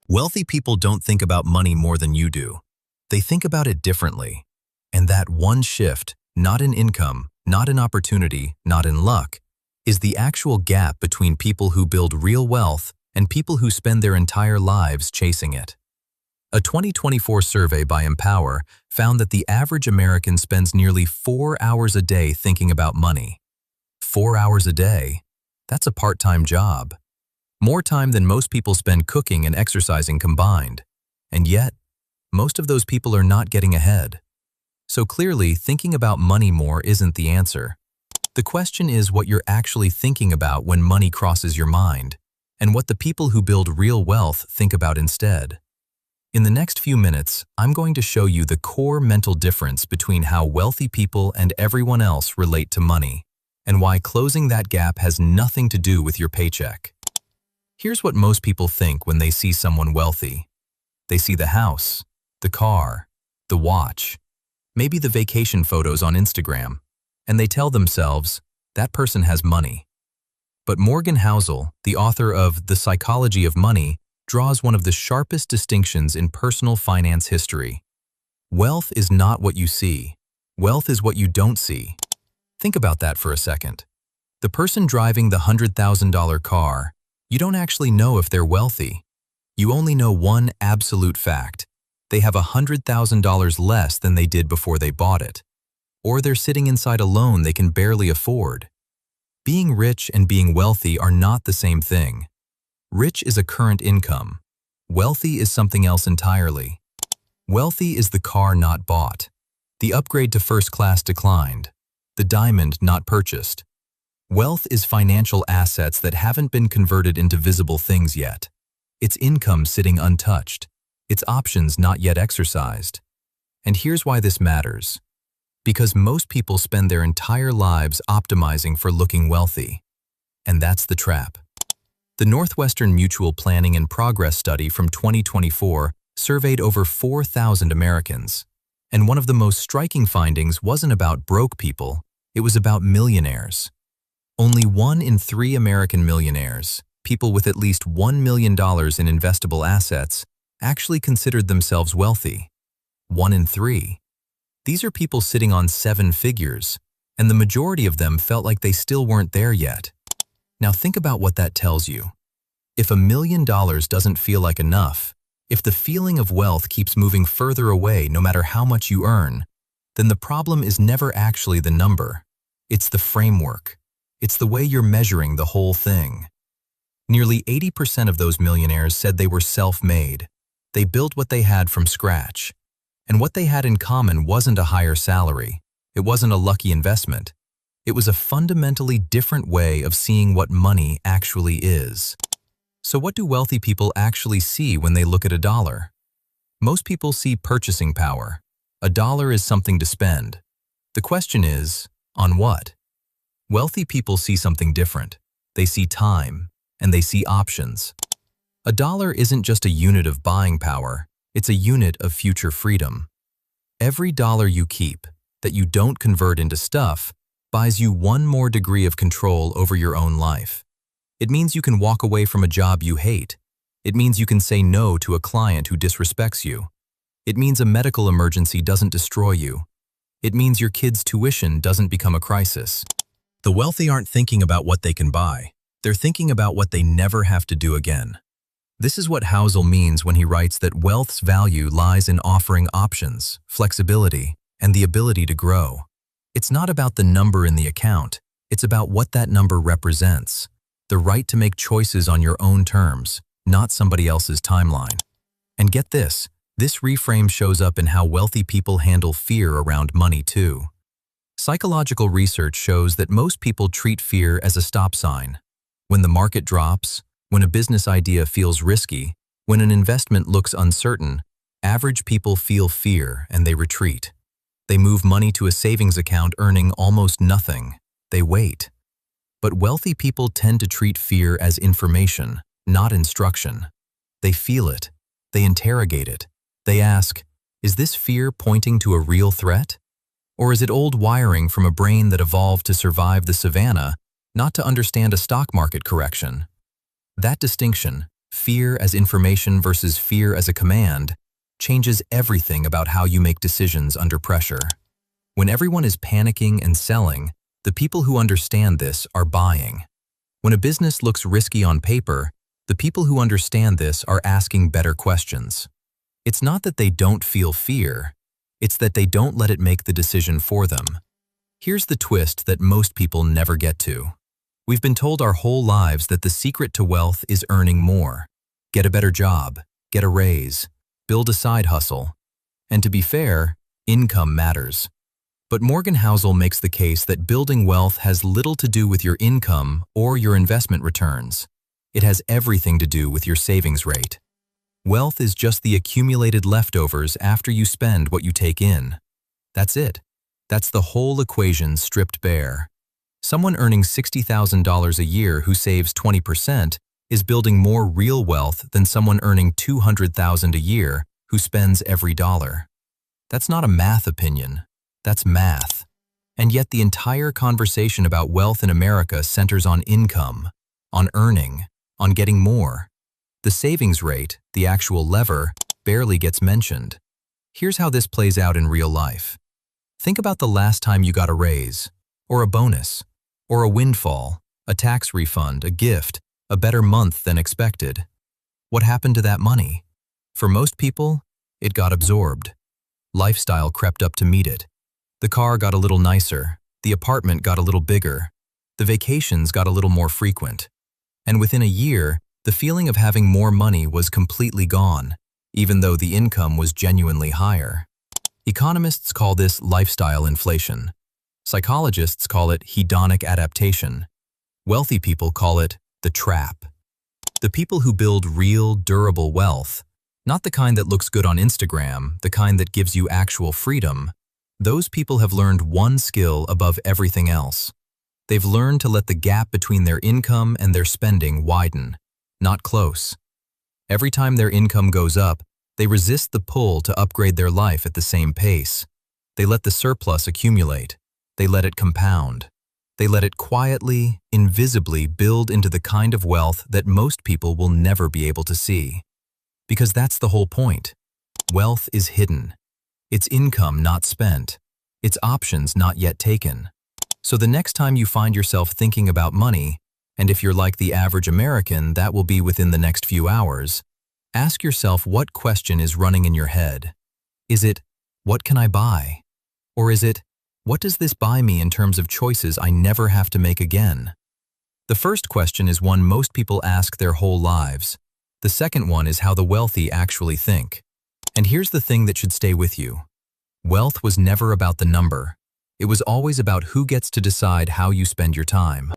Wealthy people don't think about money more than you do. They think about it differently. And that one shift, not in income, not in opportunity, not in luck, is the actual gap between people who build real wealth and people who spend their entire lives chasing it. A 2024 survey by Empower found that the average American spends nearly 4 hours a day thinking about money. 4 hours a day? That's a part-time job. More time than most people spend cooking and exercising combined. And yet, most of those people are not getting ahead. So clearly, thinking about money more isn't the answer. The question is what you're actually thinking about when money crosses your mind, and what the people who build real wealth think about instead. In the next few minutes, I'm going to show you the core mental difference between how wealthy people and everyone else relate to money, and why closing that gap has nothing to do with your paycheck. Here's what most people think when they see someone wealthy. They see the house, the car, the watch, maybe the vacation photos on Instagram, and they tell themselves, that person has money. But Morgan Housel, the author of The Psychology of Money, draws one of the sharpest distinctions in personal finance history. Wealth is not what you see. Wealth is what you don't see. Think about that for a second. The person driving the $100,000 car, you don't actually know if they're wealthy. You only know one absolute fact. They have $100,000 less than they did before they bought it. Or they're sitting inside a loan they can barely afford. Being rich and being wealthy are not the same thing. Rich is a current income. Wealthy is something else entirely. Wealthy is the car not bought, the upgrade to first class declined, the diamond not purchased. Wealth is financial assets that haven't been converted into visible things yet. It's income sitting untouched. It's options not yet exercised. And here's why this matters. Because most people spend their entire lives optimizing for looking wealthy. And that's the trap. The Northwestern Mutual Planning and Progress Study from 2024 surveyed over 4,000 Americans. And one of the most striking findings wasn't about broke people, it was about millionaires. Only 1 in 3 American millionaires, people with at least $1 million in investable assets, actually considered themselves wealthy. 1 in 3. These are people sitting on 7 figures, and the majority of them felt like they still weren't there yet. Now think about what that tells you. If $1 million doesn't feel like enough, if the feeling of wealth keeps moving further away no matter how much you earn, then the problem is never actually the number. It's the framework. It's the way you're measuring the whole thing. Nearly 80% of those millionaires said they were self-made. They built what they had from scratch. And what they had in common wasn't a higher salary. It wasn't a lucky investment. It was a fundamentally different way of seeing what money actually is. So what do wealthy people actually see when they look at a dollar? Most people see purchasing power. A dollar is something to spend. The question is, on what? Wealthy people see something different. They see time, and they see options. A dollar isn't just a unit of buying power, it's a unit of future freedom. Every dollar you keep, that you don't convert into stuff, buys you one more degree of control over your own life. It means you can walk away from a job you hate. It means you can say no to a client who disrespects you. It means a medical emergency doesn't destroy you. It means your kid's tuition doesn't become a crisis. The wealthy aren't thinking about what they can buy. They're thinking about what they never have to do again. This is what Housel means when he writes that wealth's value lies in offering options, flexibility, and the ability to grow. It's not about the number in the account. It's about what that number represents. The right to make choices on your own terms, not somebody else's timeline. And get this reframe shows up in how wealthy people handle fear around money too. Psychological research shows that most people treat fear as a stop sign. When the market drops, when a business idea feels risky, when an investment looks uncertain, average people feel fear and they retreat. They move money to a savings account earning almost nothing. They wait. But wealthy people tend to treat fear as information, not instruction. They feel it. They interrogate it. They ask, is this fear pointing to a real threat? Or is it old wiring from a brain that evolved to survive the savannah, not to understand a stock market correction? That distinction, Fear as information versus fear as a command changes everything about how you make decisions under pressure. When everyone is panicking and selling, the people who understand this are buying. When a business looks risky on paper, the people who understand this are asking better questions. It's not that they don't feel fear, it's that they don't let it make the decision for them. Here's the twist that most people never get to. We've been told our whole lives that the secret to wealth is earning more. Get a better job, get a raise, build a side hustle. And to be fair, income matters. But Morgan Housel makes the case that building wealth has little to do with your income or your investment returns. It has everything to do with your savings rate. Wealth is just the accumulated leftovers after you spend what you take in. That's it. That's the whole equation stripped bare. Someone earning $60,000 a year who saves 20% is building more real wealth than someone earning $200,000 a year who spends every dollar. That's not a math opinion. That's math. And yet the entire conversation about wealth in America centers on income, on earning, on getting more. The savings rate, the actual lever, barely gets mentioned. Here's how this plays out in real life. Think about the last time you got a raise, or a bonus, or a windfall, a tax refund, a gift, a better month than expected. What happened to that money? For most people, it got absorbed. Lifestyle crept up to meet it. The car got a little nicer, the apartment got a little bigger, the vacations got a little more frequent. And within a year, the feeling of having more money was completely gone, even though the income was genuinely higher. Economists call this lifestyle inflation. Psychologists call it hedonic adaptation. Wealthy people call it the trap. The people who build real, durable wealth, not the kind that looks good on Instagram, the kind that gives you actual freedom, those people have learned one skill above everything else. They've learned to let the gap between their income and their spending widen, not close. Every time their income goes up, they resist the pull to upgrade their life at the same pace. They let the surplus accumulate. They let it compound. They let it quietly, invisibly build into the kind of wealth that most people will never be able to see. Because that's the whole point. Wealth is hidden. It's income not spent. It's options not yet taken. So the next time you find yourself thinking about money, and if you're like the average American, that will be within the next few hours, ask yourself what question is running in your head. Is it, what can I buy? Or is it, what does this buy me in terms of choices I never have to make again? The first question is one most people ask their whole lives. The second one is how the wealthy actually think. And here's the thing that should stay with you. Wealth was never about the number. It was always about who gets to decide how you spend your time.